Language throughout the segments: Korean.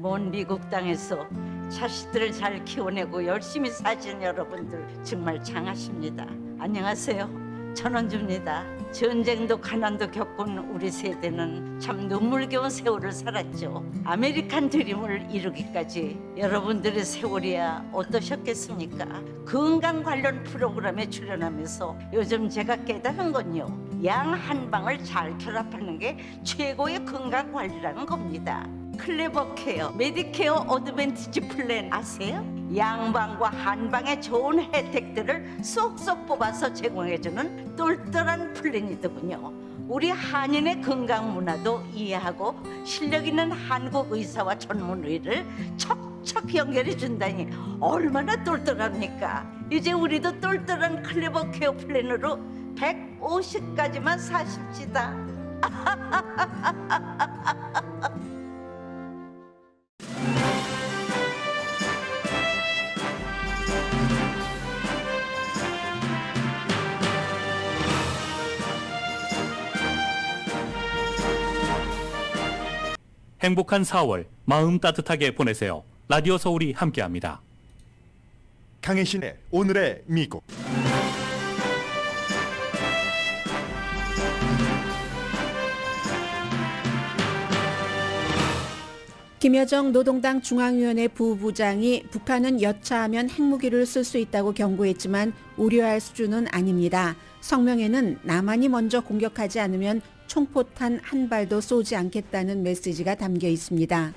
먼 미국 땅에서 자식들을 잘 키워내고 열심히 사신 여러분들 정말 장하십니다. 안녕하세요. 전원주입니다. 전쟁도 가난도 겪은 우리 세대는 참 눈물겨운 세월을 살았죠. 아메리칸 드림을 이루기까지 여러분들의 세월이야 어떠셨겠습니까? 건강 관련 프로그램에 출연하면서 요즘 제가 깨달은 건요, 양 한 방을 잘 결합하는 게 최고의 건강 관리라는 겁니다. 클레버 케어, 메디케어 어드밴티지 플랜 아세요? 양방과 한방의 좋은 혜택들을 쏙쏙 뽑아서 제공해주는 똘똘한 플랜이더군요. 우리 한인의 건강 문화도 이해하고 실력 있는 한국 의사와 전문의를 척척 연결해 준다니 얼마나 똘똘합니까? 이제 우리도 똘똘한 클레버 케어 플랜으로 150까지만 사십시다. 행복한 4월 마음 따뜻하게 보내세요. 라디오 서울이 함께합니다. 강혜신의 오늘의 미국. 김여정 노동당 중앙위원회 부부장이 북한은 여차하면 핵무기를 쓸 수 있다고 경고했지만 우려할 수준은 아닙니다. 성명에는 남한이 먼저 공격하지 않으면 총포탄 한 발도 쏘지 않겠다는 메시지가 담겨 있습니다.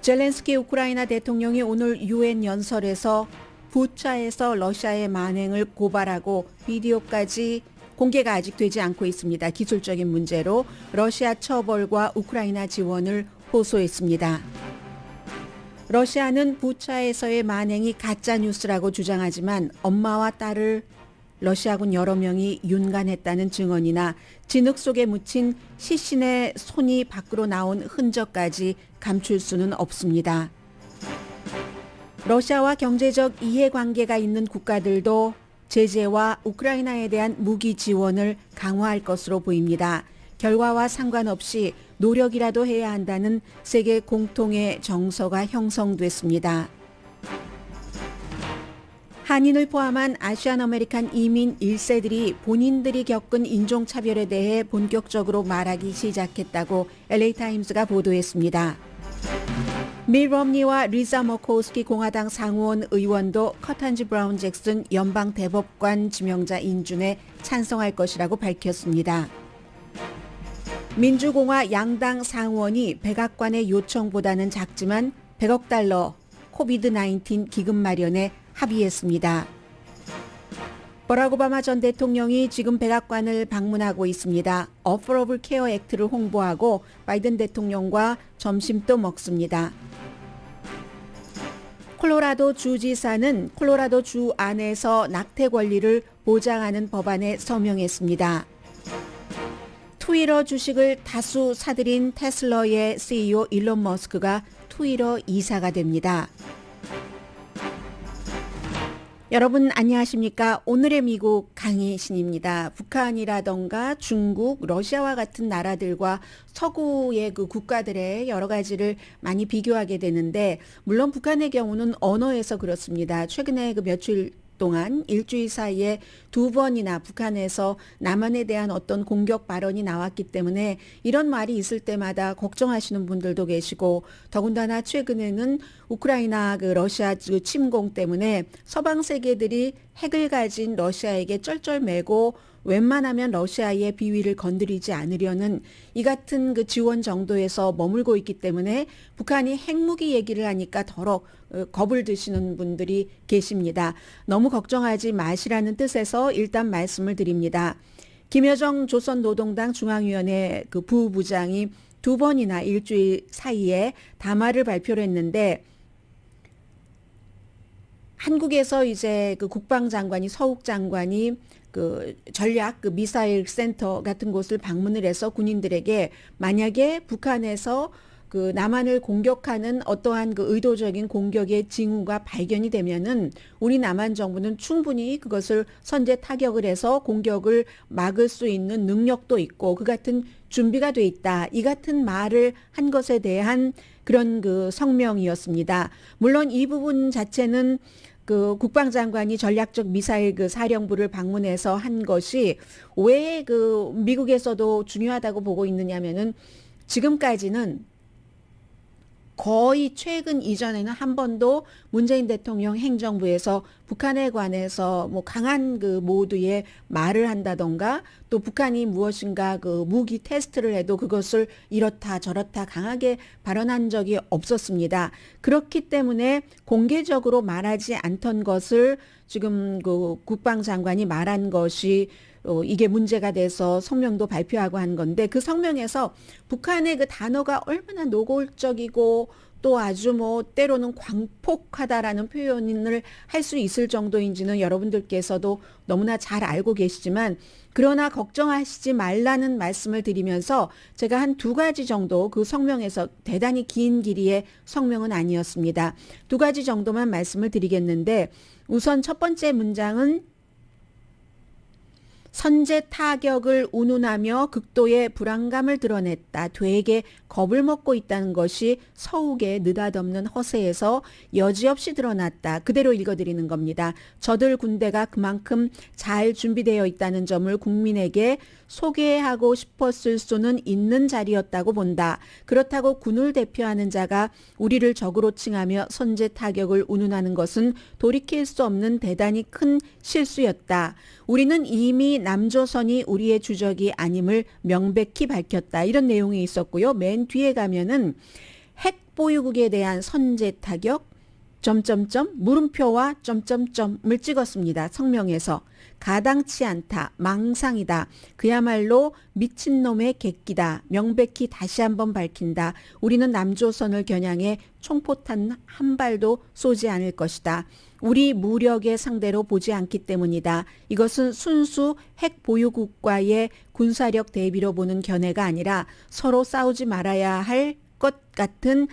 젤렌스키 우크라이나 대통령이 오늘 유엔 연설에서 부차에서 러시아의 만행을 고발하고 비디오까지 공개가 아직 되지 않고 있습니다. 기술적인 문제로 러시아 처벌과 우크라이나 지원을 호소했습니다. 러시아는 부차에서의 만행이 가짜뉴스라고 주장하지만 엄마와 딸을 러시아군 여러 명이 윤간했다는 증언이나 진흙 속에 묻힌 시신의 손이 밖으로 나온 흔적까지 감출 수는 없습니다. 러시아와 경제적 이해관계가 있는 국가들도 제재와 우크라이나에 대한 무기 지원을 강화할 것으로 보입니다. 결과와 상관없이 노력이라도 해야 한다는 세계 공통의 정서가 형성됐습니다. 한인을 포함한 아시안 아메리칸 이민 1세들이 본인들이 겪은 인종차별에 대해 본격적으로 말하기 시작했다고 LA타임스가 보도했습니다. 밀 럼니와 리자 머코우스키 공화당 상원 의원도 커탄지 브라운 잭슨 연방 대법관 지명자 인준에 찬성할 것이라고 밝혔습니다. 민주공화 양당 상원이 백악관의 요청보다는 작지만 100억 달러 코비드-19 기금 마련에 합의했습니다. 버락 오바마 전 대통령이 지금 백악관을 방문하고 있습니다. 어포러블 케어 액트를 홍보하고 바이든 대통령과 점심도 먹습니다. 콜로라도 주지사는 콜로라도 주 안에서 낙태 권리를 보장하는 법안에 서명했습니다. 트위터 주식을 다수 사들인 테슬라의 CEO 일론 머스크가 트위터 이사가 됩니다. 여러분 안녕하십니까? 오늘의 미국 강희신입니다. 북한이라던가 중국, 러시아와 같은 나라들과 서구의 그 국가들의 여러 가지를 많이 비교하게 되는데, 물론 북한의 경우는 언어에서 그렇습니다. 최근에 그 며칠 동안 일주일 사이에 2번이나 북한에서 남한에 대한 어떤 공격 발언이 나왔기 때문에 이런 말이 있을 때마다 걱정하시는 분들도 계시고, 더군다나 최근에는 우크라이나 그 러시아 그 침공 때문에 서방 세계들이 핵을 가진 러시아에게 쩔쩔매고 웬만하면 러시아의 비위를 건드리지 않으려는 이 같은 그 지원 정도에서 머물고 있기 때문에 북한이 핵무기 얘기를 하니까 더러 겁을 드시는 분들이 계십니다. 너무 걱정하지 마시라는 뜻에서 일단 말씀을 드립니다. 김여정 조선노동당 중앙위원회 그 부부장이 2번이나 일주일 사이에 담화를 발표를 했는데, 한국에서 이제 그 국방장관이 서욱 장관이 그 전략 그 미사일 센터 같은 곳을 방문을 해서 군인들에게 만약에 북한에서 그 남한을 공격하는 어떠한 그 의도적인 공격의 징후가 발견이 되면은 우리 남한 정부는 충분히 그것을 선제 타격을 해서 공격을 막을 수 있는 능력도 있고 그 같은 준비가 돼 있다. 이 같은 말을 한 것에 대한 그런 그 성명이었습니다. 물론 이 부분 자체는 그 국방장관이 전략적 미사일 그 사령부를 방문해서 한 것이 왜 그 미국에서도 중요하다고 보고 있느냐면은 지금까지는 거의 최근 이전에는 한 번도 문재인 대통령 행정부에서 북한에 관해서 뭐 강한 그 모드의 말을 한다던가 또 북한이 무엇인가 그 무기 테스트를 해도 그것을 이렇다 저렇다 강하게 발언한 적이 없었습니다. 그렇기 때문에 공개적으로 말하지 않던 것을 지금 그 국방장관이 말한 것이 이게 문제가 돼서 성명도 발표하고 한 건데 그 성명에서 북한의 그 단어가 얼마나 노골적이고 또 아주 뭐 때로는 광폭하다라는 표현을 할 수 있을 정도인지는 여러분들께서도 너무나 잘 알고 계시지만 그러나 걱정하시지 말라는 말씀을 드리면서 제가 한 두 가지 정도 그 성명에서 대단히 긴 길이의 성명은 아니었습니다. 두 가지 정도만 말씀을 드리겠는데 우선 첫 번째 문장은 선제 타격을 운운하며 극도의 불안감을 드러냈다. 되게 겁을 먹고 있다는 것이 서욱의 느닷없는 허세에서 여지없이 드러났다. 그대로 읽어드리는 겁니다. 저들 군대가 그만큼 잘 준비되어 있다는 점을 국민에게 소개하고 싶었을 수는 있는 자리였다고 본다. 그렇다고 군을 대표하는 자가 우리를 적으로 칭하며 선제 타격을 운운하는 것은 돌이킬 수 없는 대단히 큰 실수였다. 우리는 이미 남조선이 우리의 주적이 아님을 명백히 밝혔다. 이런 내용이 있었고요. 맨 뒤에 가면은 핵 보유국에 대한 선제 타격 물음표와 점점점을 찍었습니다. 성명에서 가당치 않다. 망상이다. 그야말로 미친놈의 객기다. 명백히 다시 한번 밝힌다. 우리는 남조선을 겨냥해 총포탄 한 발도 쏘지 않을 것이다. 우리 무력의 상대로 보지 않기 때문이다. 이것은 순수 핵 보유국과의 군사력 대비로 보는 견해가 아니라 서로 싸우지 말아야 할 것 같은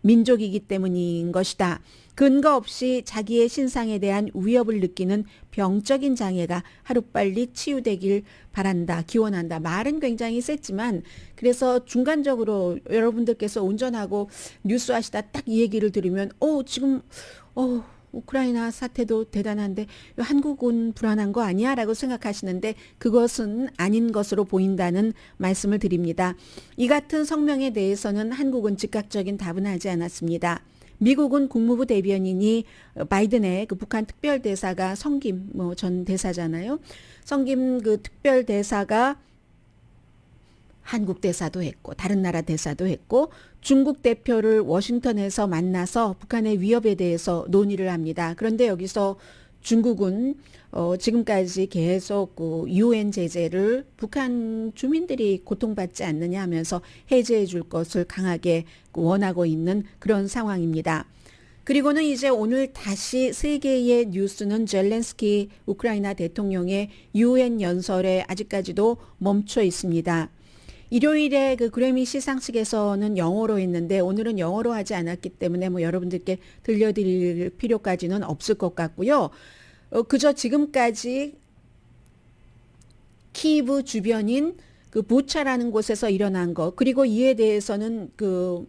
민족이기 때문인 것이다. 근거 없이 자기의 신상에 대한 위협을 느끼는 병적인 장애가 하루빨리 치유되길 바란다. 기원한다. 말은 굉장히 셌지만 그래서 중간적으로 여러분들께서 운전하고 뉴스 하시다 딱 이 얘기를 들으면 지금 우크라이나 사태도 대단한데 한국은 불안한 거 아니야? 라고 생각하시는데 그것은 아닌 것으로 보인다는 말씀을 드립니다. 이 같은 성명에 대해서는 한국은 즉각적인 답은 하지 않았습니다. 미국은 국무부 대변인이 바이든의 그 북한 특별대사가 성김 전 대사잖아요. 성김 그 특별대사가 한국 대사도 했고 다른 나라 대사도 했고 중국 대표를 워싱턴에서 만나서 북한의 위협에 대해서 논의를 합니다. 그런데 여기서 중국은 지금까지 계속 그 UN 제재를 북한 주민들이 고통받지 않느냐 하면서 해제해 줄 것을 강하게 원하고 있는 그런 상황입니다. 그리고는 이제 오늘 다시 세계의 뉴스는 젤렌스키 우크라이나 대통령의 UN 연설에 아직까지도 멈춰 있습니다. 일요일에 그 그래미 시상식에서는 영어로 했는데 오늘은 영어로 하지 않았기 때문에 여러분들께 들려드릴 필요까지는 없을 것 같고요. 그저 지금까지 키이브 주변인 그 부차라는 곳에서 일어난 것 그리고 이에 대해서는 그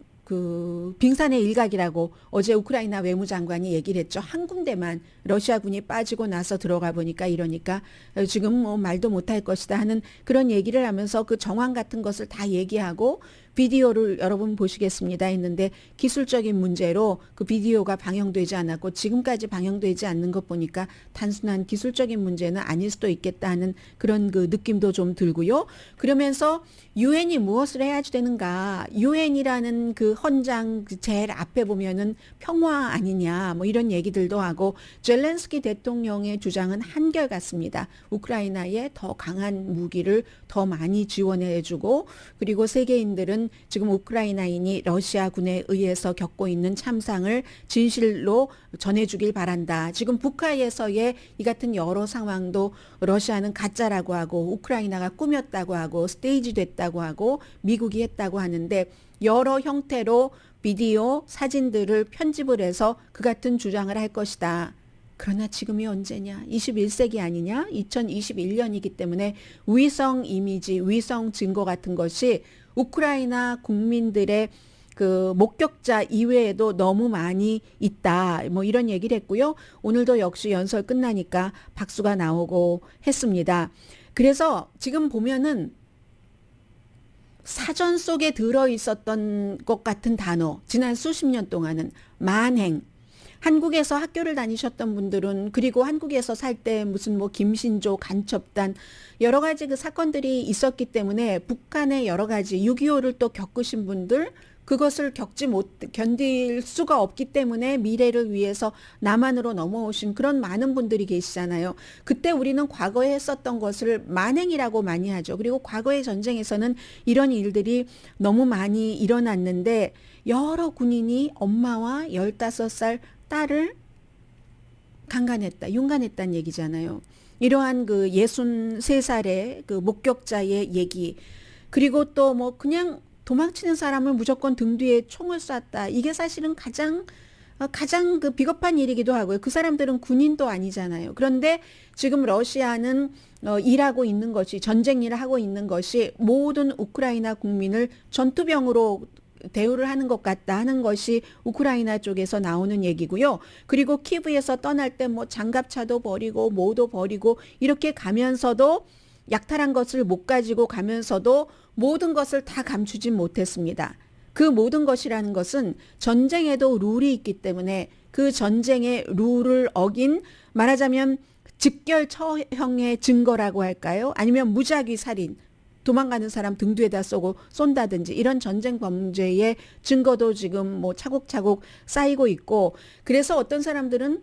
빙산의 일각이라고 어제 우크라이나 외무장관이 얘기를 했죠. 한 군데만 러시아군이 빠지고 나서 들어가 보니까 이러니까 지금 말도 못할 것이다 하는 그런 얘기를 하면서 그 정황 같은 것을 다 얘기하고 비디오를 여러분 보시겠습니다 했는데 기술적인 문제로 그 비디오가 방영되지 않았고 지금까지 방영되지 않는 것 보니까 단순한 기술적인 문제는 아닐 수도 있겠다 하는 그런 그 느낌도 좀 들고요. 그러면서 유엔이 무엇을 해야 되는가? 유엔이라는 그 헌장 제일 앞에 보면은 평화 아니냐 이런 얘기들도 하고 젤렌스키 대통령의 주장은 한결같습니다. 우크라이나에 더 강한 무기를 더 많이 지원해 주고 그리고 세계인들은 이거는 지금 우크라이나인이 러시아군에 의해서 겪고 있는 참상을 진실로 전해주길 바란다. 지금 북한에서의 이 같은 여러 상황도 러시아는 가짜라고 하고 우크라이나가 꾸몄다고 하고 스테이지 됐다고 하고 미국이 했다고 하는데 여러 형태로 비디오, 사진들을 편집을 해서 그 같은 주장을 할 것이다. 그러나 지금이 언제냐? 21세기 아니냐? 2021년이기 때문에 위성 이미지, 위성 증거 같은 것이 우크라이나 국민들의 그 목격자 이외에도 너무 많이 있다. 뭐 이런 얘기를 했고요. 오늘도 역시 연설 끝나니까 박수가 나오고 했습니다. 그래서 지금 보면은 사전 속에 들어 있었던 것 같은 단어, 지난 수십 년 동안은 만행, 한국에서 학교를 다니셨던 분들은 그리고 한국에서 살 때 무슨 뭐 김신조 간첩단 여러 가지 그 사건들이 있었기 때문에 북한의 여러 가지 6.25를 또 겪으신 분들 그것을 견딜 수가 없기 때문에 미래를 위해서 남한으로 넘어오신 그런 많은 분들이 계시잖아요. 그때 우리는 과거에 했었던 것을 만행이라고 많이 하죠. 그리고 과거의 전쟁에서는 이런 일들이 너무 많이 일어났는데 여러 군인이 엄마와 15살 딸을 강간했다, 윤간했다는 얘기잖아요. 이러한 그 63살의 그 목격자의 얘기, 그리고 또 뭐 그냥 도망치는 사람을 무조건 등 뒤에 총을 쐈다. 이게 사실은 가장 그 비겁한 일이기도 하고요. 그 사람들은 군인도 아니잖아요. 그런데 지금 러시아는 일하고 있는 것이 전쟁 일을 하고 있는 것이 모든 우크라이나 국민을 전투병으로 대우를 하는 것 같다 하는 것이 우크라이나 쪽에서 나오는 얘기고요. 그리고 키브에서 떠날 때 뭐 장갑차도 버리고 뭐도 버리고 이렇게 가면서도 약탈한 것을 못 가지고 가면서도 모든 것을 다 감추진 못했습니다. 그 모든 것이라는 것은 전쟁에도 룰이 있기 때문에 그 전쟁의 룰을 어긴 말하자면 직결 처형의 증거라고 할까요? 아니면 무작위 살인, 도망가는 사람 등 뒤에다 쏜다든지 이런 전쟁 범죄의 증거도 지금 뭐 차곡차곡 쌓이고 있고 그래서 어떤 사람들은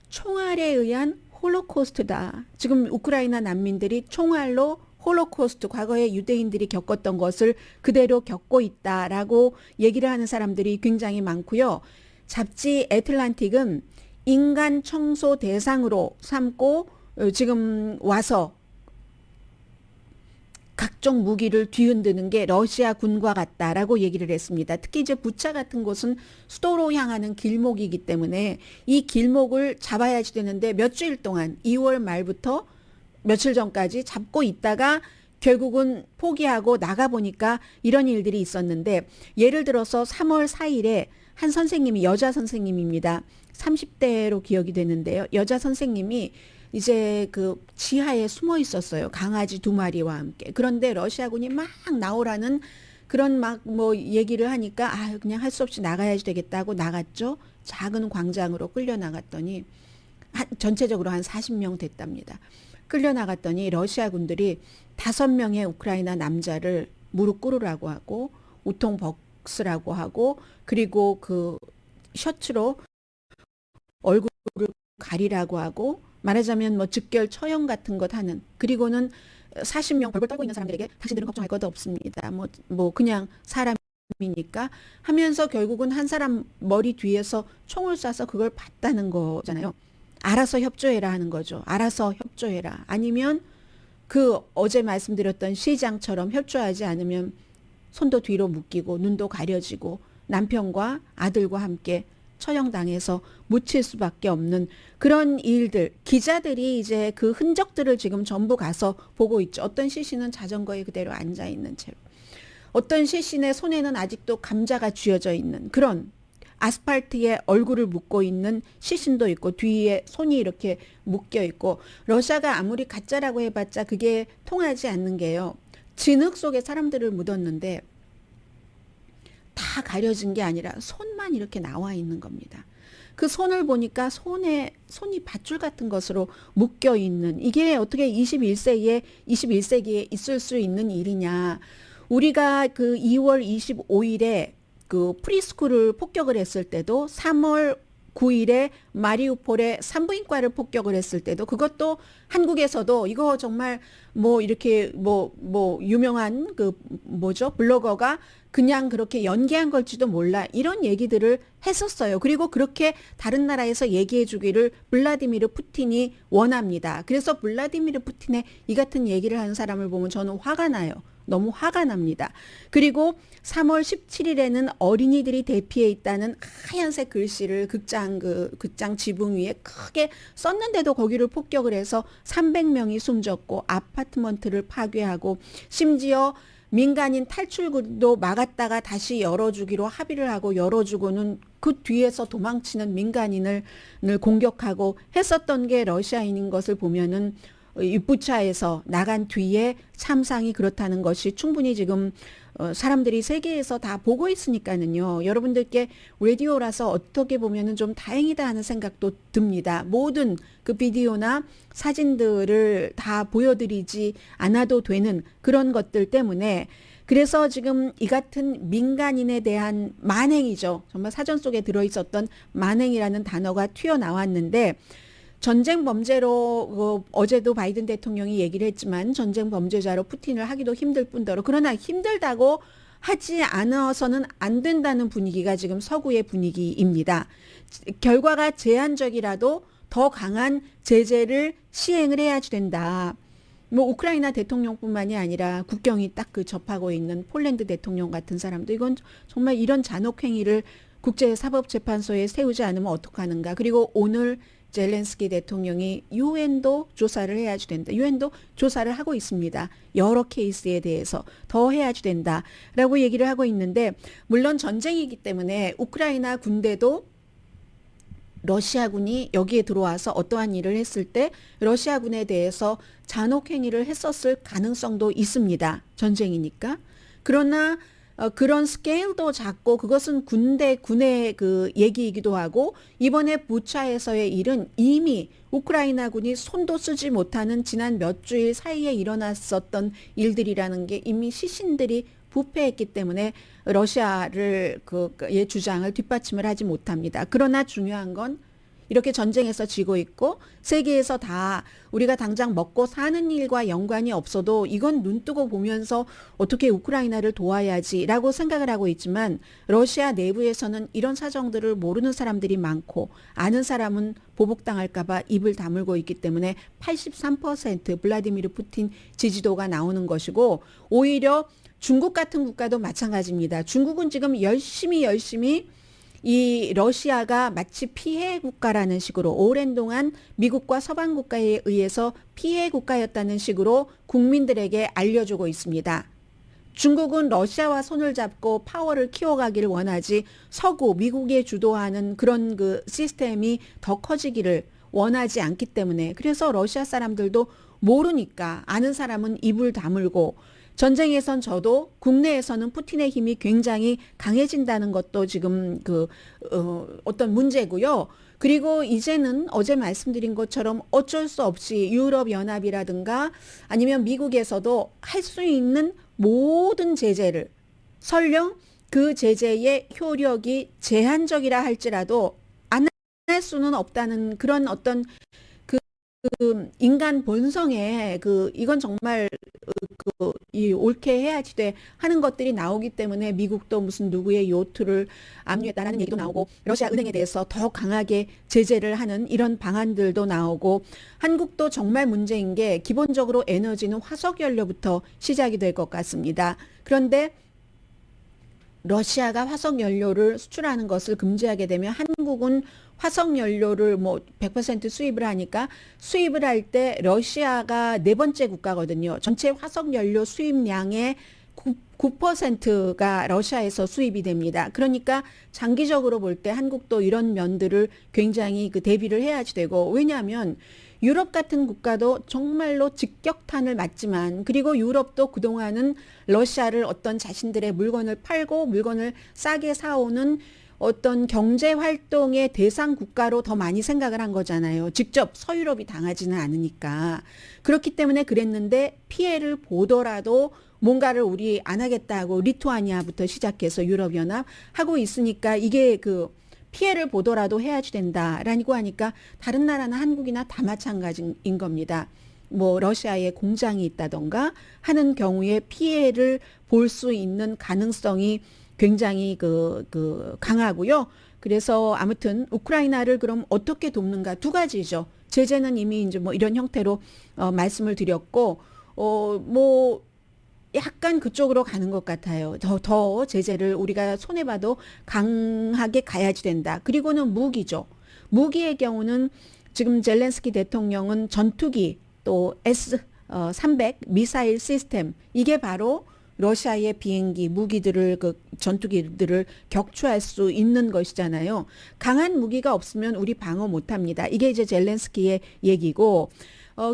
총알에 의한 홀로코스트다. 지금 우크라이나 난민들이 총알로 홀로코스트, 과거에 유대인들이 겪었던 것을 그대로 겪고 있다라고 얘기를 하는 사람들이 굉장히 많고요. 잡지 애틀란틱은 인간 청소 대상으로 삼고 지금 와서 각종 무기를 뒤흔드는 게 러시아 군과 같다라고 얘기를 했습니다. 특히 이제 부차 같은 곳은 수도로 향하는 길목이기 때문에 이 길목을 잡아야지 되는데 몇 주일 동안 2월 말부터 며칠 전까지 잡고 있다가 결국은 포기하고 나가보니까 이런 일들이 있었는데 예를 들어서 3월 4일에 한 선생님이 여자 선생님입니다. 30대로 기억이 되는데요. 여자 선생님이 이제 그 지하에 숨어 있었어요. 강아지 2마리와 함께. 그런데 러시아군이 막 나오라는 그런 막 뭐 얘기를 하니까 아 그냥 할 수 없이 나가야지 되겠다고 나갔죠. 작은 광장으로 끌려 나갔더니 전체적으로 한 40명 됐답니다. 끌려 나갔더니 러시아군들이 5명의 우크라이나 남자를 무릎 꿇으라고 하고 우통 벗으라고 하고 그리고 그 셔츠로 얼굴을 가리라고 하고 말하자면 뭐 즉결 처형 같은 것 하는 그리고는 40명 벌벌 떨고 있는 사람들에게 당신들은 걱정할 것도 없습니다. 뭐 그냥 사람이니까 하면서 결국은 한 사람 머리 뒤에서 총을 쏴서 그걸 봤다는 거잖아요. 알아서 협조해라 하는 거죠. 알아서 협조해라. 아니면 그 어제 말씀드렸던 시장처럼 협조하지 않으면 손도 뒤로 묶이고 눈도 가려지고 남편과 아들과 함께 처형당해서 묻힐 수밖에 없는 그런 일들 기자들이 이제 그 흔적들을 지금 전부 가서 보고 있죠. 어떤 시신은 자전거에 그대로 앉아있는 채로 어떤 시신의 손에는 아직도 감자가 쥐어져 있는 그런 아스팔트에 얼굴을 묻고 있는 시신도 있고 뒤에 손이 이렇게 묶여 있고 러시아가 아무리 가짜라고 해봤자 그게 통하지 않는 게요. 진흙 속에 사람들을 묻었는데 다 가려진 게 아니라 손만 이렇게 나와 있는 겁니다. 그 손을 보니까 손이 밧줄 같은 것으로 묶여 있는 이게 어떻게 21세기에 있을 수 있는 일이냐. 우리가 그 2월 25일에 그 프리스쿨을 폭격을 했을 때도 3월 9일에 마리우폴의 산부인과를 폭격을 했을 때도 그것도 한국에서도 이거 정말 뭐 이렇게 뭐 유명한 그 뭐죠 블로거가 그냥 그렇게 연기한 걸지도 몰라. 이런 얘기들을 했었어요. 그리고 그렇게 다른 나라에서 얘기해 주기를 블라디미르 푸틴이 원합니다. 그래서 블라디미르 푸틴의 이 같은 얘기를 하는 사람을 보면 저는 화가 나요. 너무 화가 납니다. 그리고 3월 17일에는 어린이들이 대피해 있다는 하얀색 글씨를 극장 지붕 위에 크게 썼는데도 거기를 폭격을 해서 300명이 숨졌고 아파트먼트를 파괴하고 심지어 민간인 탈출구도 막았다가 다시 열어주기로 합의를 하고 열어주고는 그 뒤에서 도망치는 민간인을 공격하고 했었던 게 러시아인인 것을 보면은 이 부차에서 나간 뒤에 참상이 그렇다는 것이 충분히 지금 사람들이 세계에서 다 보고 있으니까는요. 여러분들께 라디오라서 어떻게 보면은 좀 다행이다 하는 생각도 듭니다. 모든 그 비디오나 사진들을 다 보여드리지 않아도 되는 그런 것들 때문에 그래서 지금 이 같은 민간인에 대한 만행이죠. 정말 사전 속에 들어있었던 만행이라는 단어가 튀어나왔는데 전쟁 범죄로 어제도 바이든 대통령이 얘기를 했지만 전쟁 범죄자로 푸틴을 하기도 힘들 뿐더러 그러나 힘들다고 하지 않아서는 안 된다는 분위기가 지금 서구의 분위기입니다. 결과가 제한적이라도 더 강한 제재를 시행을 해야지 된다. 뭐 우크라이나 대통령뿐만이 아니라 국경이 딱 그 접하고 있는 폴란드 대통령 같은 사람도 이건 정말 이런 잔혹 행위를 국제사법재판소에 세우지 않으면 어떡하는가. 그리고 오늘 젤렌스키 대통령이 유엔도 조사를 해야지 된다. 유엔도 조사를 하고 있습니다. 여러 케이스에 대해서 더 해야지 된다라고 얘기를 하고 있는데 물론 전쟁이기 때문에 우크라이나 군대도 러시아군이 여기에 들어와서 어떠한 일을 했을 때 러시아군에 대해서 잔혹 행위를 했었을 가능성도 있습니다. 전쟁이니까. 그러나 그런 스케일도 작고 그것은 군의 그 얘기이기도 하고 이번에 부차에서의 일은 이미 우크라이나군이 손도 쓰지 못하는 지난 몇 주일 사이에 일어났었던 일들이라는 게 이미 시신들이 부패했기 때문에 러시아를 그의 주장을 뒷받침을 하지 못합니다. 그러나 중요한 건 이렇게 전쟁에서 지고 있고 세계에서 다 우리가 당장 먹고 사는 일과 연관이 없어도 이건 눈 뜨고 보면서 어떻게 우크라이나를 도와야지라고 생각을 하고 있지만 러시아 내부에서는 이런 사정들을 모르는 사람들이 많고 아는 사람은 보복당할까 봐 입을 다물고 있기 때문에 83% 블라디미르 푸틴 지지도가 나오는 것이고 오히려 중국 같은 국가도 마찬가지입니다. 중국은 지금 열심히 이 러시아가 마치 피해 국가라는 식으로 오랜 동안 미국과 서방 국가에 의해서 피해 국가였다는 식으로 국민들에게 알려주고 있습니다. 중국은 러시아와 손을 잡고 파워를 키워가기를 원하지 서구 미국이 주도하는 그런 그 시스템이 더 커지기를 원하지 않기 때문에 그래서 러시아 사람들도 모르니까 아는 사람은 입을 다물고 전쟁에선 저도 국내에서는 푸틴의 힘이 굉장히 강해진다는 것도 지금 어떤 문제고요. 그리고 이제는 어제 말씀드린 것처럼 어쩔 수 없이 유럽연합이라든가 아니면 미국에서도 할 수 있는 모든 제재를 설령 그 제재의 효력이 제한적이라 할지라도 안 할 수는 없다는 그런 어떤 그 인간 본성에 이건 정말 이 옳게 해야지 돼 하는 것들이 나오기 때문에 미국도 무슨 누구의 요트를 압류했다라는 얘기도 나오고 러시아 은행에 대해서 더 강하게 제재를 하는 이런 방안들도 나오고 한국도 정말 문제인 게 기본적으로 에너지는 화석 연료부터 시작이 될 것 같습니다. 그런데 러시아가 화석 연료를 수출하는 것을 금지하게 되면 한국은 화석 연료를 뭐 100% 수입을 하니까 수입을 할 때 러시아가 네 번째 국가거든요. 전체 화석 연료 수입량의 9%가 러시아에서 수입이 됩니다. 그러니까 장기적으로 볼 때 한국도 이런 면들을 굉장히 대비를 해야지 되고 왜냐하면 유럽 같은 국가도 정말로 직격탄을 맞지만 그리고 유럽도 그동안은 러시아를 어떤 자신들의 물건을 팔고 물건을 싸게 사오는 어떤 경제 활동의 대상 국가로 더 많이 생각을 한 거잖아요. 직접 서유럽이 당하지는 않으니까. 그렇기 때문에 그랬는데 피해를 보더라도 뭔가를 우리 안 하겠다고 리투아니아부터 시작해서 유럽연합 하고 있으니까 이게 피해를 보더라도 해야지 된다라고 하니까 다른 나라나 한국이나 다 마찬가지인 겁니다. 뭐 러시아에 공장이 있다던가 하는 경우에 피해를 볼 수 있는 가능성이 굉장히 강하고요. 그래서 아무튼 우크라이나를 그럼 어떻게 돕는가 두 가지죠. 제재는 이미 이제 뭐 이런 형태로 말씀을 드렸고 뭐 약간 그쪽으로 가는 것 같아요. 더 제재를 우리가 손해봐도 강하게 가야지 된다. 그리고는 무기죠. 무기의 경우는 지금 젤렌스키 대통령은 전투기 또 S-300 미사일 시스템 이게 바로 러시아의 비행기 무기들을 전투기들을 격추할 수 있는 것이잖아요. 강한 무기가 없으면 우리 방어 못합니다. 이게 이제 젤렌스키의 얘기고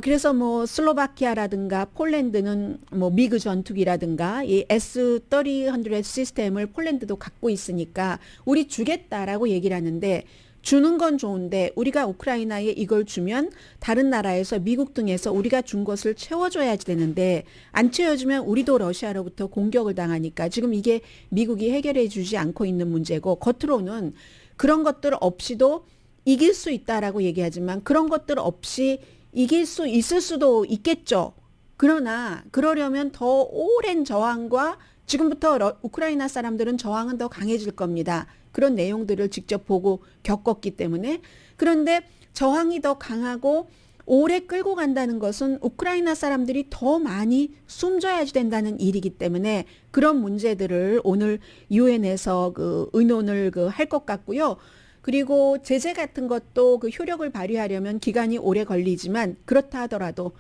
그래서 뭐 슬로바키아라든가 폴란드는 뭐 미그 전투기라든가 이 S-300 시스템을 폴란드도 갖고 있으니까 우리 주겠다라고 얘기를 하는데 주는 건 좋은데 우리가 우크라이나에 이걸 주면 다른 나라에서 미국 등에서 우리가 준 것을 채워줘야지 되는데 안 채워주면 우리도 러시아로부터 공격을 당하니까 지금 이게 미국이 해결해 주지 않고 있는 문제고 겉으로는 그런 것들 없이도 이길 수 있다라고 얘기하지만 그런 것들 없이 이길 수 있을 수도 있겠죠. 그러나 그러려면 더 오랜 저항과 지금부터 우크라이나 사람들은 저항은 더 강해질 겁니다. 그런 내용들을 직접 보고 겪었기 때문에 그런데 저항이 더 강하고 오래 끌고 간다는 것은 우크라이나 사람들이 더 많이 숨져야지 된다는 일이기 때문에 그런 문제들을 오늘 유엔에서 의논을 할 것 같고요. 그리고 제재 같은 것도 효력을 발휘하려면 기간이 오래 걸리지만 그렇다 하더라도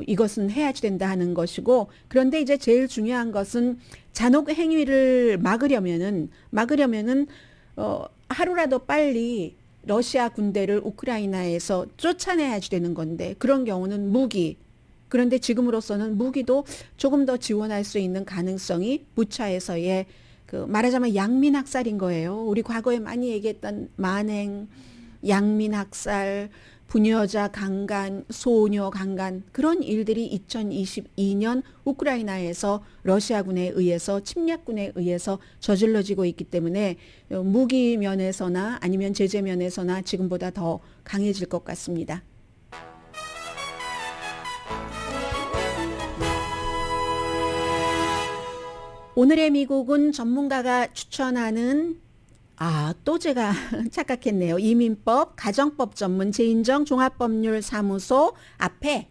이것은 해야지 된다 하는 것이고 그런데 이제 제일 중요한 것은 잔혹 행위를 막으려면은 하루라도 빨리 러시아 군대를 우크라이나에서 쫓아내야지 되는 건데 그런 경우는 무기 그런데 지금으로서는 무기도 조금 더 지원할 수 있는 가능성이 부차에서의 말하자면 양민학살인 거예요. 우리 과거에 많이 얘기했던 만행, 양민학살, 부녀자 강간, 소녀 강간 그런 일들이 2022년 우크라이나에서 러시아군에 의해서 침략군에 의해서 저질러지고 있기 때문에 무기 면에서나 아니면 제재 면에서나 지금보다 더 강해질 것 같습니다. 오늘의 미국은 전문가가 추천하는 또 제가 착각했네요. 이민법, 가정법 전문 제인정 종합법률사무소 앞에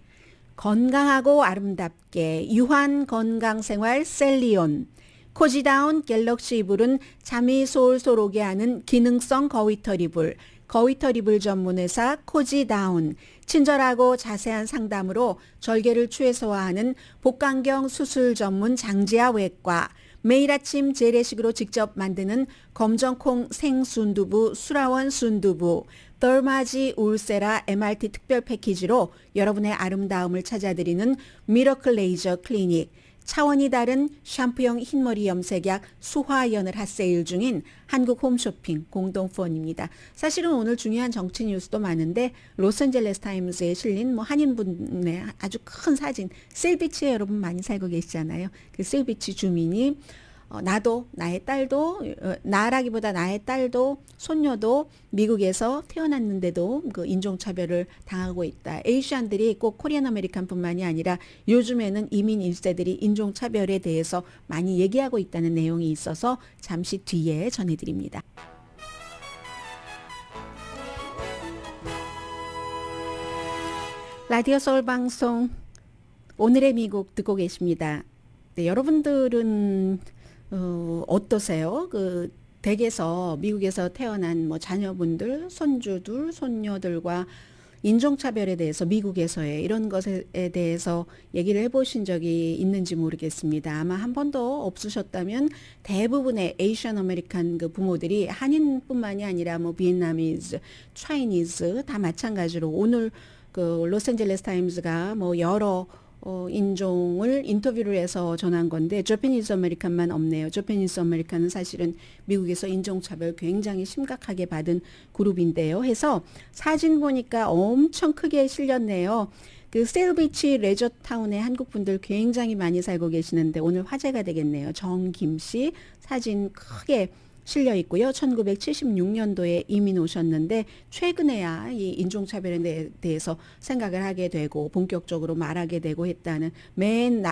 건강하고 아름답게 유한 건강생활 셀리온, 코지다운 갤럭시 이불은 잠이 솔솔 오게 하는 기능성 거위털 이불, 거위털 이불 전문회사 코지다운, 친절하고 자세한 상담으로 절개를 최소화하는 복강경 수술 전문 장지아 외과, 매일 아침 재래식으로 직접 만드는 검정콩 생순두부 수라원 순두부, 덜마지 울세라 MRT 특별 패키지로 여러분의 아름다움을 찾아드리는 미러클 레이저 클리닉, 차원이 다른 샴푸용 흰머리 염색약 수화연을 핫세일 중인 한국 홈쇼핑 공동후원입니다. 사실은 오늘 중요한 정치 뉴스도 많은데 로스앤젤레스 타임즈에 실린 한인분의 아주 큰 사진, 셀비치에 여러분 많이 살고 계시잖아요. 그 셀비치 주민이 나도 나의 딸도 나라기보다 나의 딸도 손녀도 미국에서 태어났는데도 인종차별을 당하고 있다. 에이시안들이 꼭 코리안 아메리칸뿐만이 아니라 요즘에는 이민 1세들이 인종차별에 대해서 많이 얘기하고 있다는 내용이 있어서 잠시 뒤에 전해드립니다. 라디오 서울 방송 오늘의 미국 듣고 계십니다. 네, 여러분들은 어떠세요? 댁에서 미국에서 태어난 자녀분들, 손주들, 손녀들과 인종차별에 대해서 미국에서의 이런 것에 대해서 얘기를 해보신 적이 있는지 모르겠습니다. 아마 한 번도 없으셨다면 대부분의 에이시안 아메리칸 부모들이 한인뿐만이 아니라 비엔나미즈, 차이니즈 다 마찬가지로 오늘 로스앤젤레스 타임즈가 여러 인종을 인터뷰를 해서 전한 건데 저페니즈 아메리칸만 없네요. 저페니즈 아메리칸은 사실은 미국에서 인종차별 굉장히 심각하게 받은 그룹인데요. 해서 사진 보니까 엄청 크게 실렸네요. 셀비치 레저타운에 한국분들 굉장히 많이 살고 계시는데 오늘 화제가 되겠네요. 정김 씨 사진 크게 실려 있고요. 1976년도에 이민 오셨는데 최근에야 이 인종차별에 대해서 생각을 하게 되고 본격적으로 말하게 되고 했다는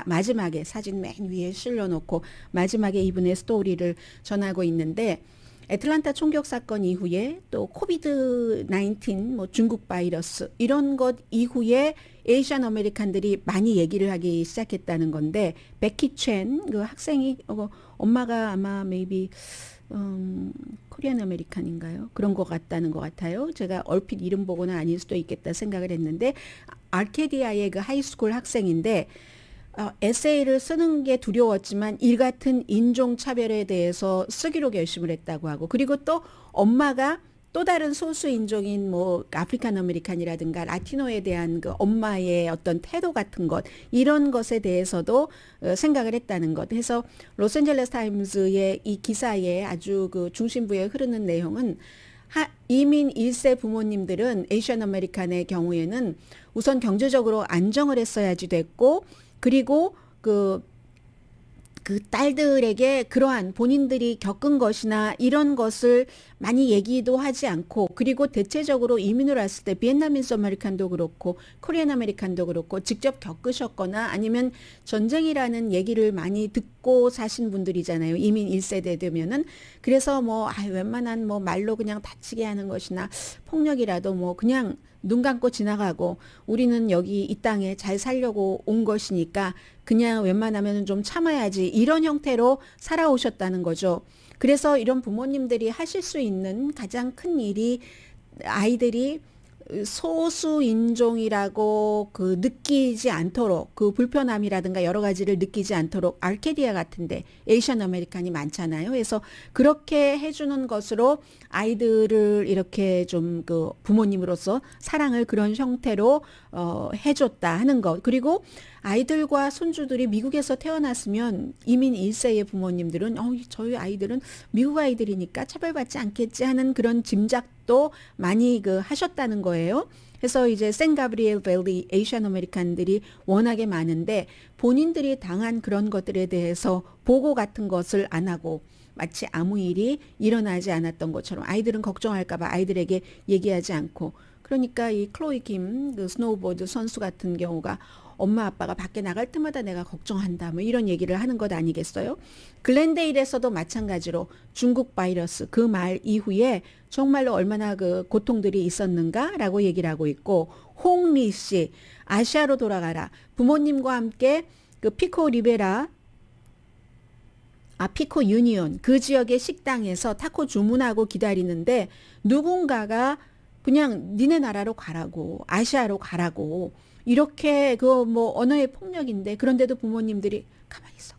마지막에 사진 맨 위에 실려놓고 마지막에 이분의 스토리를 전하고 있는데 애틀란타 총격 사건 이후에 또 코비드 19 뭐 중국 바이러스 이런 것 이후에 에이시안 아메리칸들이 많이 얘기를 하기 시작했다는 건데 베키 첸 그 학생이 엄마가 아마 maybe 코리안 아메리칸인가요? 그런 것 같다는 것 같아요. 제가 얼핏 이름 보고는 아닐 수도 있겠다 생각을 했는데 아르케디아의 그 하이스쿨 학생인데 에세이를 쓰는 게 두려웠지만 일 같은 인종차별에 대해서 쓰기로 결심을 했다고 하고 그리고 또 엄마가 또 다른 소수 인종인 뭐 아프리칸 아메리칸이라든가 라티노에 대한 그 엄마의 어떤 태도 같은 것 이런 것에 대해서도 생각을 했다는 것. 해서 로스앤젤레스 타임즈의 이 기사에 아주 그 중심부에 흐르는 내용은 이민 1세 부모님들은 에이시안 아메리칸의 경우에는 우선 경제적으로 안정을 했어야지 됐고 그리고 그 딸들에게 그러한 본인들이 겪은 것이나 이런 것을 많이 얘기도 하지 않고 그리고 대체적으로 이민을 왔을 때 비엔나미스 아메리칸도 그렇고 코리안 아메리칸도 그렇고 직접 겪으셨거나 아니면 전쟁이라는 얘기를 많이 듣고 사신 분들이잖아요. 이민 1세대 되면은 그래서 뭐 웬만한 뭐 말로 그냥 다치게 하는 것이나 폭력이라도 뭐 그냥 눈 감고 지나가고 우리는 여기 이 땅에 잘 살려고 온 것이니까 그냥 웬만하면 좀 참아야지 이런 형태로 살아오셨다는 거죠. 그래서 이런 부모님들이 하실 수 있는 가장 큰 일이 아이들이 소수 인종이라고 그 느끼지 않도록 그 불편함이라든가 여러 가지를 느끼지 않도록 아르케디아 같은데 에이시안 아메리칸이 많잖아요. 그래서 그렇게 해주는 것으로 아이들을 이렇게 좀 그 부모님으로서 사랑을 그런 형태로 해줬다 하는 것. 그리고 아이들과 손주들이 미국에서 태어났으면 이민 1세의 부모님들은 저희 아이들은 미국 아이들이니까 차별받지 않겠지 하는 그런 짐작도 많이 그 하셨다는 거예요. 그래서 이제 샌가브리엘 밸리 에이시안 아메리칸들이 워낙에 많은데 본인들이 당한 그런 것들에 대해서 보고 같은 것을 안 하고 마치 아무 일이 일어나지 않았던 것처럼 아이들은 걱정할까봐 아이들에게 얘기하지 않고 그러니까 이 클로이 김 그 스노우보드 선수 같은 경우가 엄마 아빠가 밖에 나갈 때마다 내가 걱정한다 뭐 이런 얘기를 하는 것 아니겠어요? 글렌데일에서도 마찬가지로 중국 바이러스 그 말 이후에 정말로 얼마나 그 고통들이 있었는가라고 얘기를 하고 있고 홍리 씨 아시아로 돌아가라 부모님과 함께 그 피코 리베라 피코 유니온 그 지역의 식당에서 타코 주문하고 기다리는데 누군가가 그냥 니네 나라로 가라고 아시아로 가라고 이렇게 그 뭐 언어의 폭력인데 그런데도 부모님들이 가만히 있어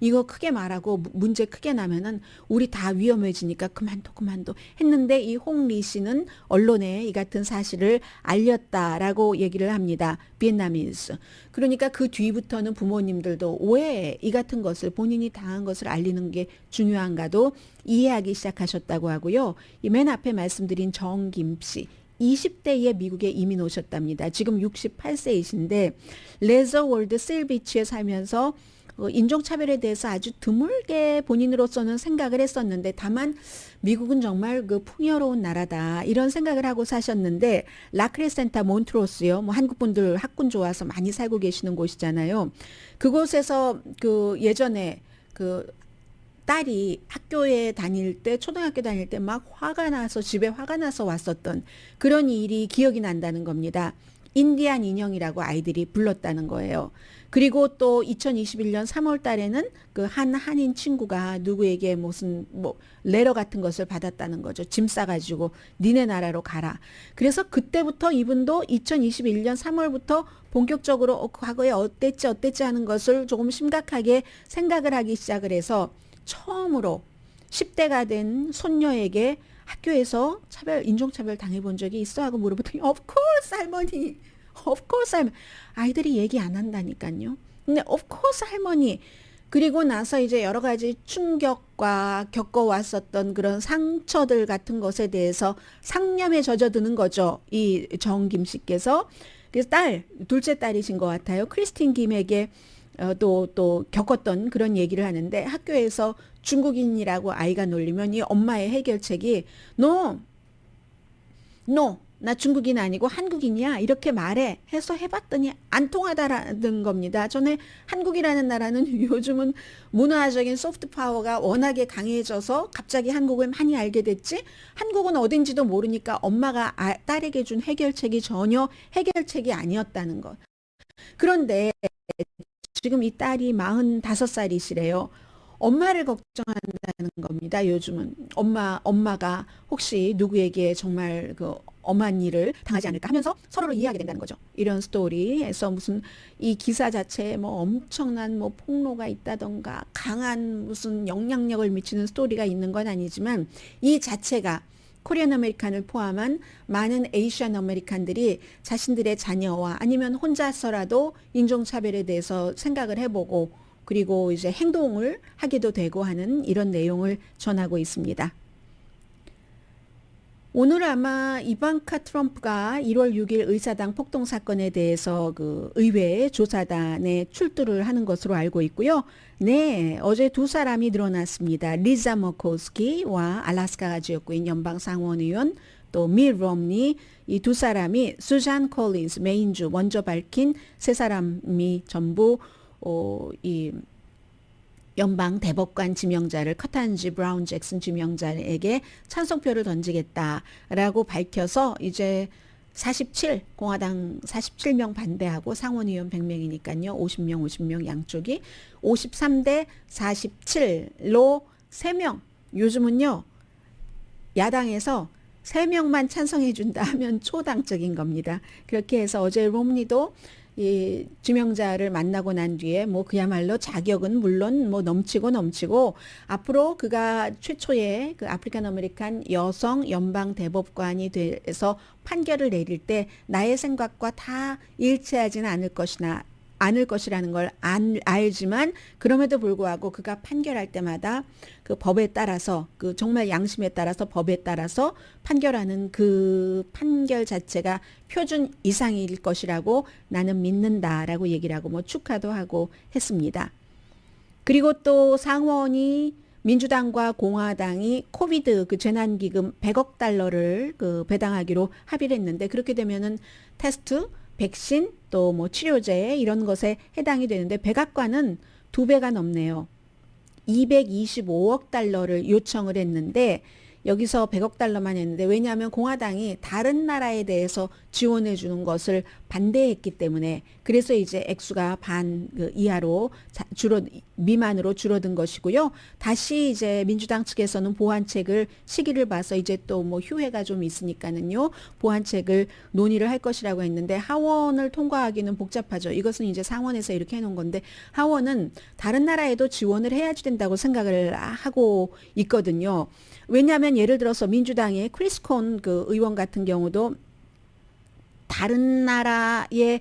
이거 크게 말하고 문제 크게 나면은 우리 다 위험해지니까 그만둬 했는데 이 홍리 씨는 언론에 이 같은 사실을 알렸다라고 얘기를 합니다. 비엔나미스. 그러니까 그 뒤부터는 부모님들도 왜 이 같은 것을 본인이 당한 것을 알리는 게 중요한가도 이해하기 시작하셨다고 하고요. 이 맨 앞에 말씀드린 정김 씨. 20대에 미국에 이민 오셨답니다. 지금 68세이신데 레저월드 실비치에 살면서 인종차별에 대해서 아주 드물게 본인으로서는 생각을 했었는데 다만 미국은 정말 그 풍요로운 나라다 이런 생각을 하고 사셨는데 라크레센타 몬트로스요. 뭐 한국 분들 학군 좋아서 많이 살고 계시는 곳이잖아요. 그곳에서 그 예전에 그 딸이 학교에 다닐 때 초등학교 다닐 때 막 화가 나서 집에 화가 나서 왔었던 그런 일이 기억이 난다는 겁니다. 인디안 인형이라고 아이들이 불렀다는 거예요. 그리고 또 2021년 3월 달에는 그 한인 친구가 누구에게 무슨 뭐 레터 같은 것을 받았다는 거죠. 짐 싸가지고 니네 나라로 가라. 그래서 그때부터 이분도 2021년 3월부터 본격적으로 과거에 어땠지 하는 것을 조금 심각하게 생각을 하기 시작을 해서 처음으로 10대가 된 손녀에게 학교에서 인종차별 당해본 적이 있어? 하고 물어보더니 of course 할머니. of course 할머니. 아이들이 얘기 안 한다니까요. 근데 of course 할머니. 그리고 나서 이제 여러 가지 충격과 겪어왔었던 그런 상처들 같은 것에 대해서 상념에 젖어드는 거죠. 이 정김 씨께서. 그래서 둘째 딸이신 것 같아요. 크리스틴 김에게 또 겪었던 그런 얘기를 하는데 학교에서 중국인이라고 아이가 놀리면 이 엄마의 해결책이 No, 나 중국인 아니고 한국인이야 이렇게 말해 해서 해봤더니 안 통하다라는 겁니다. 전에 한국이라는 나라는 요즘은 문화적인 소프트 파워가 워낙에 강해져서 갑자기 한국을 많이 알게 됐지 한국은 어딘지도 모르니까 엄마가 딸에게 준 해결책이 전혀 해결책이 아니었다는 것. 그런데 지금 이 딸이 45살이시래요. 엄마를 걱정한다는 겁니다. 요즘은 엄마가 혹시 누구에게 정말 그 엄한 일을 당하지 않을까 하면서 서로를 이해하게 된다는 거죠. 이런 스토리에서 무슨 이 기사 자체에 뭐 엄청난 뭐 폭로가 있다던가 강한 무슨 영향력을 미치는 스토리가 있는 건 아니지만 이 자체가 코리안 아메리칸을 포함한 많은 에이시안 아메리칸들이 자신들의 자녀와 아니면 혼자서라도 인종차별에 대해서 생각을 해보고 그리고 이제 행동을 하게도 되고 하는 이런 내용을 전하고 있습니다. 오늘 아마 이방카 트럼프가 1월 6일 의사당 폭동 사건에 대해서 그 의회 조사단에 출두를 하는 것으로 알고 있고요. 네, 어제 두 사람이 드러났습니다. 리자 머코스키와 알래스카가 지역구인 연방 상원의원 또 밋 롬니 이 두 사람이 수잔 콜린스 메인주 먼저 밝힌 세 사람이 전부 이 연방 대법관 지명자를 커탄지 브라운 잭슨 지명자에게 찬성표를 던지겠다라고 밝혀서 이제 공화당 47명 반대하고 상원의원 100명이니까요. 50명 양쪽이 53대 47로 3명. 요즘은요. 야당에서 3명만 찬성해 준다 하면 초당적인 겁니다. 그렇게 해서 어제 롬니도 이 지명자를 만나고 난 뒤에 뭐 그야말로 자격은 물론 뭐 넘치고 앞으로 그가 최초의 그 아프리칸 아메리칸 여성 연방 대법관이 돼서 판결을 내릴 때 나의 생각과 다 일치하지는 않을 것이라는 걸 알지만 그럼에도 불구하고 그가 판결할 때마다 그 법에 따라서 그 정말 양심에 따라서 법에 따라서 판결하는 그 판결 자체가 표준 이상일 것이라고 나는 믿는다라고 얘기를 하고 뭐 축하도 하고 했습니다. 그리고 또 상원이 민주당과 공화당이 코비드 그 재난기금 100억 달러를 그 배당하기로 합의를 했는데 그렇게 되면은 테스트 백신 또 뭐 치료제 이런 것에 해당이 되는데 백악관은 2배가 넘네요. 225억 달러를 요청을 했는데 여기서 100억 달러만 했는데 왜냐하면 공화당이 다른 나라에 대해서 지원해 주는 것을 반대했기 때문에 그래서 이제 액수가 반 이하로 미만으로 줄어든 것이고요. 다시 이제 민주당 측에서는 보완책을 시기를 봐서 이제 또 뭐 휴회가 좀 있으니까는요. 보완책을 논의를 할 것이라고 했는데 하원을 통과하기는 복잡하죠. 이것은 이제 상원에서 이렇게 해놓은 건데 하원은 다른 나라에도 지원을 해야지 된다고 생각을 하고 있거든요. 왜냐하면 예를 들어서 민주당의 크리스 콘 그 의원 같은 경우도 다른 나라에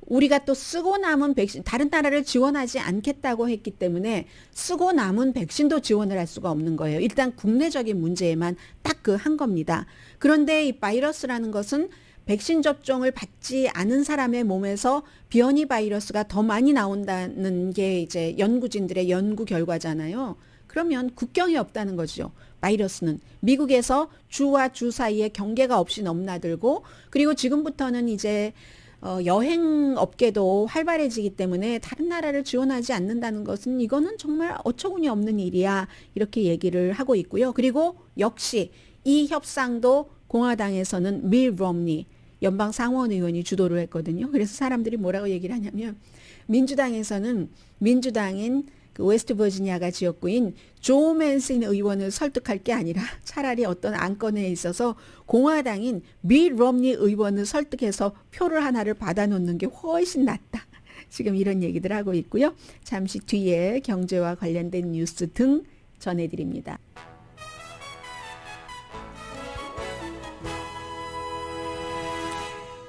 우리가 또 쓰고 남은 백신 다른 나라를 지원하지 않겠다고 했기 때문에 쓰고 남은 백신도 지원을 할 수가 없는 거예요. 일단 국내적인 문제에만 딱 그 한 겁니다. 그런데 이 바이러스라는 것은 백신 접종을 받지 않은 사람의 몸에서 변이 바이러스가 더 많이 나온다는 게 이제 연구진들의 연구 결과잖아요. 그러면 국경이 없다는 거죠. 바이러스는 미국에서 주와 주 사이에 경계가 없이 넘나들고 그리고 지금부터는 이제 여행 업계도 활발해지기 때문에 다른 나라를 지원하지 않는다는 것은 이거는 정말 어처구니 없는 일이야 이렇게 얘기를 하고 있고요. 그리고 역시 이 협상도 공화당에서는 밋 롬니 연방 상원 의원이 주도를 했거든요. 그래서 사람들이 뭐라고 얘기를 하냐면 민주당에서는 민주당인 그 웨스트 버지니아가 지역구인 조 맨슨 의원을 설득할 게 아니라 차라리 어떤 안건에 있어서 공화당인 밋 롬니 의원을 설득해서 표를 하나를 받아놓는 게 훨씬 낫다. 지금 이런 얘기들 하고 있고요. 잠시 뒤에 경제와 관련된 뉴스 등 전해드립니다.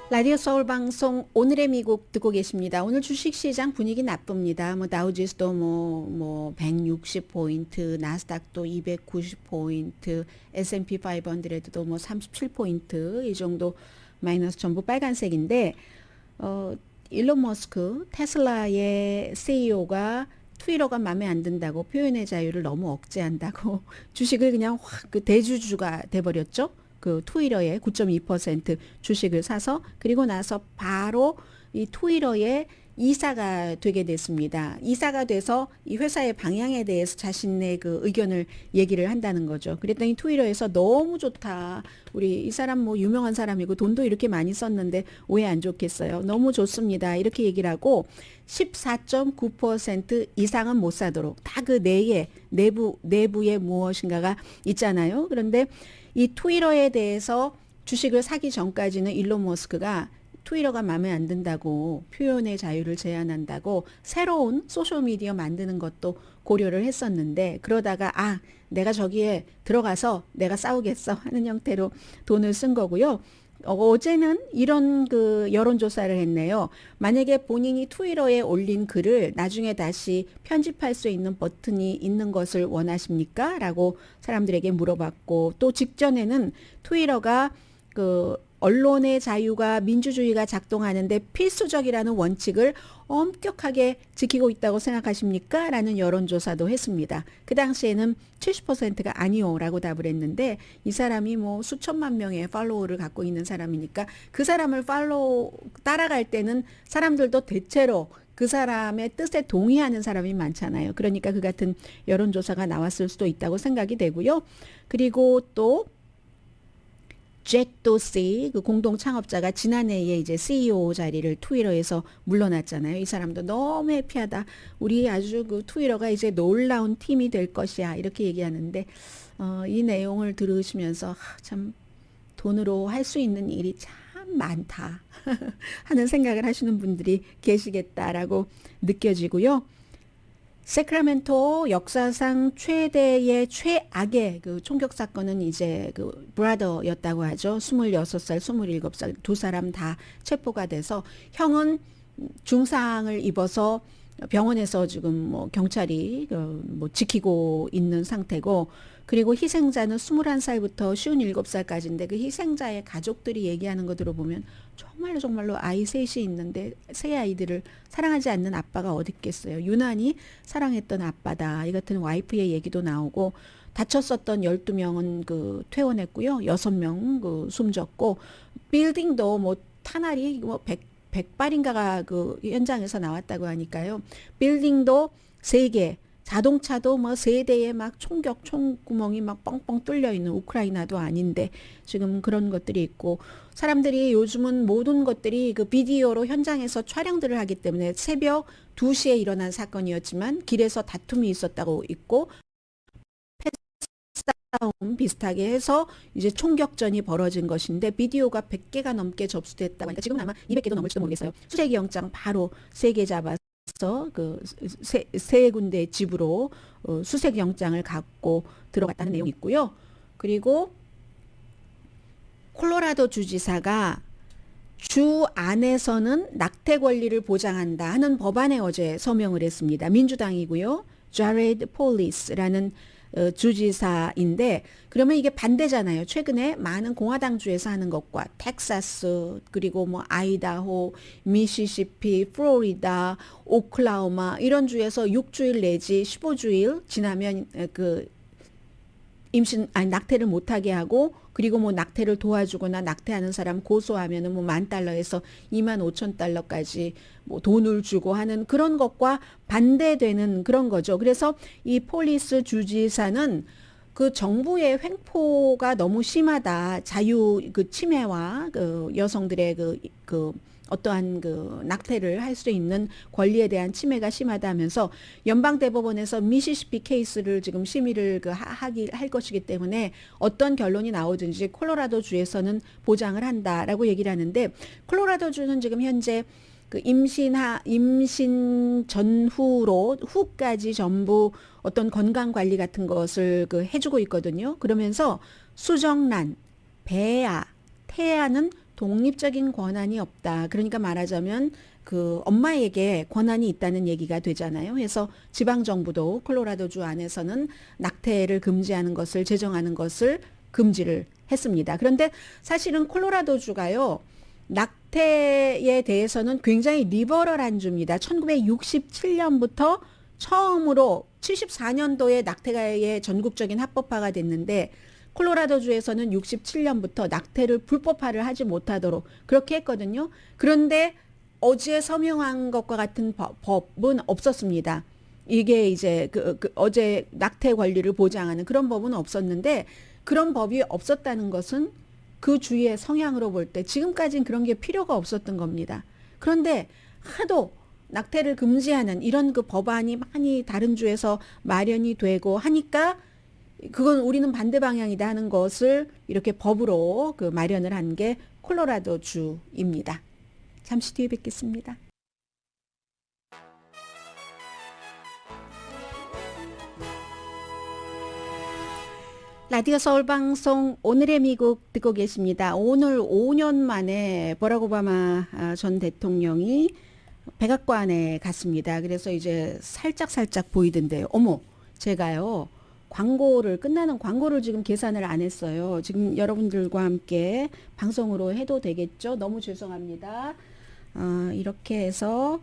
라디오 서울 방송 오늘의 미국 듣고 계십니다. 오늘 주식시장 분위기 나쁩니다. 뭐 다우지수도 뭐 160포인트, 나스닥도 290포인트, S&P 500도 뭐 37포인트 이 정도 마이너스 전부 빨간색인데 일론 머스크 테슬라의 CEO가 트위터가 마음에 안 든다고 표현의 자유를 너무 억제한다고 주식을 그냥 확 그 대주주가 돼버렸죠. 그 트위터의 9.2% 주식을 사서 그리고 나서 바로 이 트위터의 이사가 되게 됐습니다. 이사가 돼서 이 회사의 방향에 대해서 자신의 그 의견을 얘기를 한다는 거죠. 그랬더니 트위터에서 너무 좋다. 우리 이 사람 뭐 유명한 사람이고 돈도 이렇게 많이 썼는데 왜 안 좋겠어요? 너무 좋습니다. 이렇게 얘기를 하고 14.9% 이상은 못 사도록 다 그 내에 내부에 무엇인가가 있잖아요. 그런데 이 트위터에 대해서 주식을 사기 전까지는 일론 머스크가 트위터가 마음에 안 든다고 표현의 자유를 제한한다고 새로운 소셜미디어 만드는 것도 고려를 했었는데 그러다가 내가 저기에 들어가서 내가 싸우겠어 하는 형태로 돈을 쓴 거고요. 어제는 이런 그 여론조사를 했네요. 만약에 본인이 트위터에 올린 글을 나중에 다시 편집할 수 있는 버튼이 있는 것을 원하십니까? 라고 사람들에게 물어봤고 또 직전에는 트위터가 그 언론의 자유가 민주주의가 작동하는데 필수적이라는 원칙을 엄격하게 지키고 있다고 생각하십니까? 라는 여론조사도 했습니다. 그 당시에는 70%가 아니요 라고 답을 했는데 이 사람이 뭐 수천만 명의 팔로워를 갖고 있는 사람이니까 그 사람을 따라갈 때는 사람들도 대체로 그 사람의 뜻에 동의하는 사람이 많잖아요. 그러니까 그 같은 여론조사가 나왔을 수도 있다고 생각이 되고요. 그리고 또 잭 도시 그 공동 창업자가 지난해에 이제 CEO 자리를 트위터에서 물러났잖아요. 이 사람도 너무 해피하다. 우리 아주 그 트위터가 이제 놀라운 팀이 될 것이야. 이렇게 얘기하는데 이 내용을 들으시면서 참 돈으로 할 수 있는 일이 참 많다 하는 생각을 하시는 분들이 계시겠다라고 느껴지고요. 세크라멘토 역사상 최대의 최악의 그 총격 사건은 이제 그 브라더였다고 하죠. 26살, 27살 두 사람 다 체포가 돼서 형은 중상을 입어서 병원에서 지금 뭐 경찰이 뭐 지키고 있는 상태고 그리고 희생자는 21살부터 57살까지인데 그 희생자의 가족들이 얘기하는 거 들어보면 정말로 아이 셋이 있는데 세 아이들을 사랑하지 않는 아빠가 어디 있겠어요. 유난히 사랑했던 아빠다. 이 같은 와이프의 얘기도 나오고 다쳤었던 12명은 그 퇴원했고요. 6명 그 숨졌고 빌딩도 뭐 탄알이 뭐 100발인가가 그 현장에서 나왔다고 하니까요. 빌딩도 3개 자동차도 뭐 3대에 막 총격 총구멍이 막 뻥뻥 뚫려 있는 우크라이나도 아닌데 지금 그런 것들이 있고 사람들이 요즘은 모든 것들이 그 비디오로 현장에서 촬영들을 하기 때문에 새벽 2시에 일어난 사건이었지만 길에서 다툼이 있었다고 있고 패싸움 비슷하게 해서 이제 총격전이 벌어진 것인데 비디오가 100개가 넘게 접수됐다고 하니까 지금 아마 200개도 넘을지도 모르겠어요. 수색 영장 바로 3개 잡아서 그 세 군데 집으로 수색 영장을 갖고 들어갔다는 내용이 있고요. 그리고 콜로라도 주지사가 주 안에서는 낙태 권리를 보장한다 하는 법안에 어제 서명을 했습니다. 민주당이고요. 자레드 폴리스라는 주지사인데 그러면 이게 반대잖아요. 최근에 많은 공화당주에서 하는 것과 텍사스 그리고 뭐 아이다호, 미시시피, 플로리다, 오클라호마 이런 주에서 6주일 내지 15주일 지나면 그 낙태를 못하게 하고 그리고 뭐 낙태를 도와주거나 낙태하는 사람 고소하면은 뭐 $10,000에서 25,000달러까지 뭐 돈을 주고 하는 그런 것과 반대되는 그런 거죠. 그래서 이 폴리스 주지사는 그 정부의 횡포가 너무 심하다. 자유 그 침해와 그 여성들의 그 어떠한 그 낙태를 할 수 있는 권리에 대한 침해가 심하다 하면서 연방대법원에서 미시시피 케이스를 지금 심의를 할 것이기 때문에 어떤 결론이 나오든지 콜로라도 주에서는 보장을 한다라고 얘기를 하는데 콜로라도 주는 지금 현재 그 임신 전후로 후까지 전부 어떤 건강 관리 같은 것을 그 해주고 있거든요. 그러면서 수정란, 배아, 태아는 독립적인 권한이 없다. 그러니까 말하자면 그 엄마에게 권한이 있다는 얘기가 되잖아요. 그래서 지방 정부도 콜로라도주 안에서는 낙태를 금지하는 것을 제정하는 것을 금지를 했습니다. 그런데 사실은 콜로라도주가요. 낙태에 대해서는 굉장히 리버럴한 주입니다. 1967년부터 처음으로 74년도에 낙태가의 전국적인 합법화가 됐는데 콜로라도주에서는 67년부터 낙태를 불법화를 하지 못하도록 그렇게 했거든요. 그런데 어제 서명한 것과 같은 법은 없었습니다. 이게 이제 어제 낙태 권리를 보장하는 그런 법은 없었는데 그런 법이 없었다는 것은 그 주의 성향으로 볼 때 지금까지는 그런 게 필요가 없었던 겁니다. 그런데 하도 낙태를 금지하는 이런 그 법안이 많이 다른 주에서 마련이 되고 하니까 그건 우리는 반대 방향이다 하는 것을 이렇게 법으로 그 마련을 한 게 콜로라도 주입니다. 잠시 뒤에 뵙겠습니다. 라디오 서울방송 오늘의 미국 듣고 계십니다. 오늘 5년 만에 버락 오바마 전 대통령이 백악관에 갔습니다. 그래서 이제 살짝 보이던데요. 어머, 제가요. 끝나는 광고를 지금 계산을 안 했어요. 지금 여러분들과 함께 방송으로 해도 되겠죠? 너무 죄송합니다. 이렇게 해서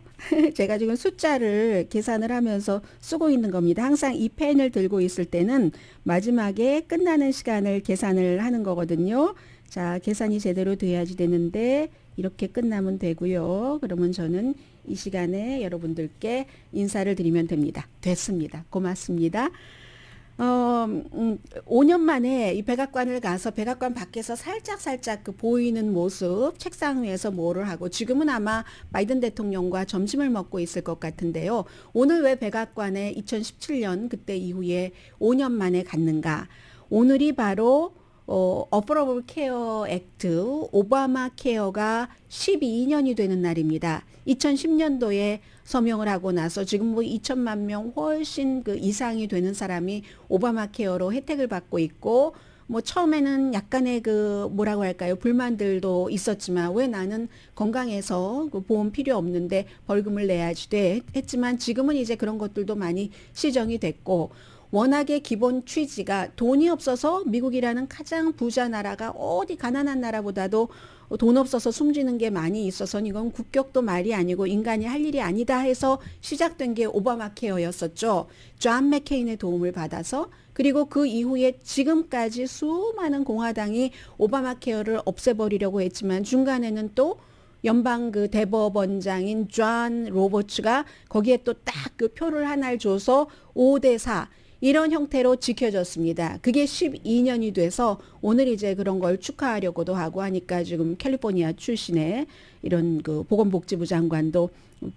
제가 지금 숫자를 계산을 하면서 쓰고 있는 겁니다. 항상 이 펜을 들고 있을 때는 마지막에 끝나는 시간을 계산을 하는 거거든요. 자, 계산이 제대로 돼야지 되는데 이렇게 끝나면 되고요. 그러면 저는 이 시간에 여러분들께 인사를 드리면 됩니다. 됐습니다. 고맙습니다. 5년 만에 이 백악관을 가서 백악관 밖에서 살짝 그 보이는 모습, 책상 위에서 뭐를 하고 지금은 아마 바이든 대통령과 점심을 먹고 있을 것 같은데요. 오늘 왜 백악관에 2017년 그때 이후에 5년 만에 갔는가? 오늘이 바로 어포러블 케어 액트 오바마 케어가 12년이 되는 날입니다. 2010년도에 서명을 하고 나서 지금 뭐 2천만 명 훨씬 그 이상이 되는 사람이 오바마 케어로 혜택을 받고 있고 뭐 처음에는 약간의 그 뭐라고 할까요? 불만들도 있었지만 왜 나는 건강해서 그 보험 필요 없는데 벌금을 내야지 돼 했지만 지금은 이제 그런 것들도 많이 시정이 됐고 워낙에 기본 취지가 돈이 없어서 미국이라는 가장 부자 나라가 어디 가난한 나라보다도 돈 없어서 숨지는 게 많이 있어서 이건 국격도 말이 아니고 인간이 할 일이 아니다 해서 시작된 게 오바마 케어였었죠. 존 맥케인의 도움을 받아서 그리고 그 이후에 지금까지 수많은 공화당이 오바마 케어를 없애버리려고 했지만 중간에는 또 연방 그 대법원장인 존 로버츠가 거기에 또 딱 그 표를 하나를 줘서 5대4 이런 형태로 지켜졌습니다. 그게 12년이 돼서 오늘 이제 그런 걸 축하하려고도 하고 하니까 지금 캘리포니아 출신의 이런 그 보건복지부 장관도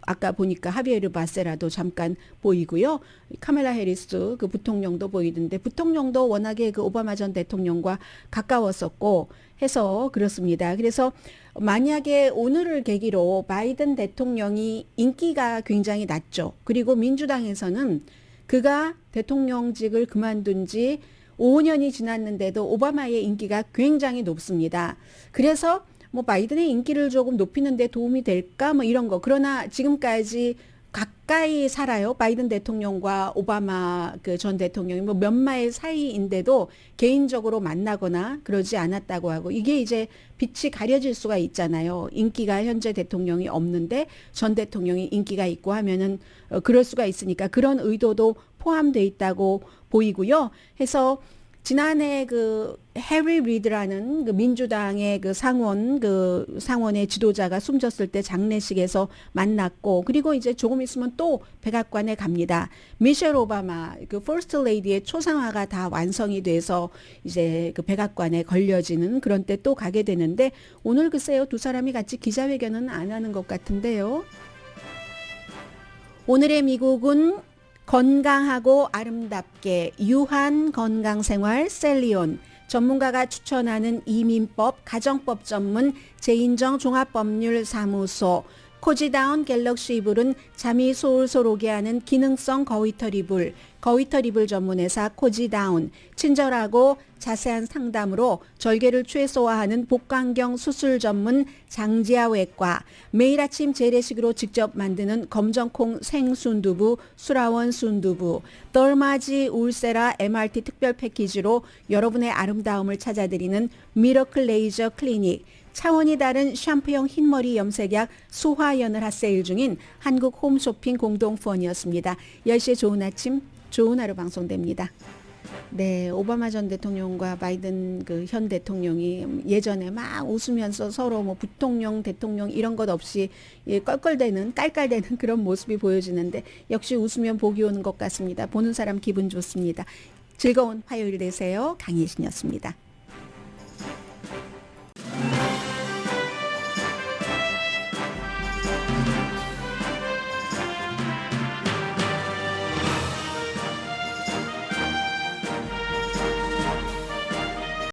아까 보니까 하비에르 바세라도 잠깐 보이고요. 카멜라 해리스 그 부통령도 보이던데 부통령도 워낙에 그 오바마 전 대통령과 가까웠었고 해서 그렇습니다. 그래서 만약에 오늘을 계기로 바이든 대통령이 인기가 굉장히 낮죠. 그리고 민주당에서는 그가 대통령직을 그만둔 지 5년이 지났는데도 오바마의 인기가 굉장히 높습니다. 그래서 뭐 바이든의 인기를 조금 높이는 데 도움이 될까 뭐 이런 거. 그러나 지금까지 가까이 살아요. 바이든 대통령과 오바마 그 전 대통령이 뭐 몇 마일 사이인데도 개인적으로 만나거나 그러지 않았다고 하고 이게 이제 빛이 가려질 수가 있잖아요. 인기가 현재 대통령이 없는데 전 대통령이 인기가 있고 하면은 그럴 수가 있으니까 그런 의도도 포함되어 있다고 보이고요. 해서 지난해 그 해리 리드라는 그 민주당의 그 상원의 지도자가 숨졌을 때 장례식에서 만났고 그리고 이제 조금 있으면 또 백악관에 갑니다. 미셸 오바마 그 퍼스트 레이디의 초상화가 다 완성이 돼서 이제 그 백악관에 걸려지는 그런 때 또 가게 되는데 오늘 글쎄요 두 사람이 같이 기자회견은 안 하는 것 같은데요. 오늘의 미국은 건강하고 아름답게 유한 건강생활 셀리온 전문가가 추천하는 이민법 가정법 전문 제인정 종합법률사무소 코지다운 갤럭시 이불은 잠이 솔솔 오게 하는 기능성 거위털 이불 전문회사 코지다운 친절하고 자세한 상담으로 절개를 최소화하는 복강경 수술 전문 장지아외과 매일 아침 재래식으로 직접 만드는 검정콩 생순두부 수라원 순두부 덜마지 울세라 MRT 특별 패키지로 여러분의 아름다움을 찾아드리는 미러클 레이저 클리닉 차원이 다른 샴푸형 흰머리 염색약 소화연을 핫세일 중인 한국 홈쇼핑 공동후원이었습니다. 10시에 좋은 아침, 좋은 하루 방송됩니다. 네, 오바마 전 대통령과 바이든 현 대통령이 예전에 막 웃으면서 서로 뭐 부통령, 대통령 이런 것 없이 껄껄대는, 깔깔대는 그런 모습이 보여지는데 역시 웃으면 복이 오는 것 같습니다. 보는 사람 기분 좋습니다. 즐거운 화요일 되세요. 강혜신이었습니다.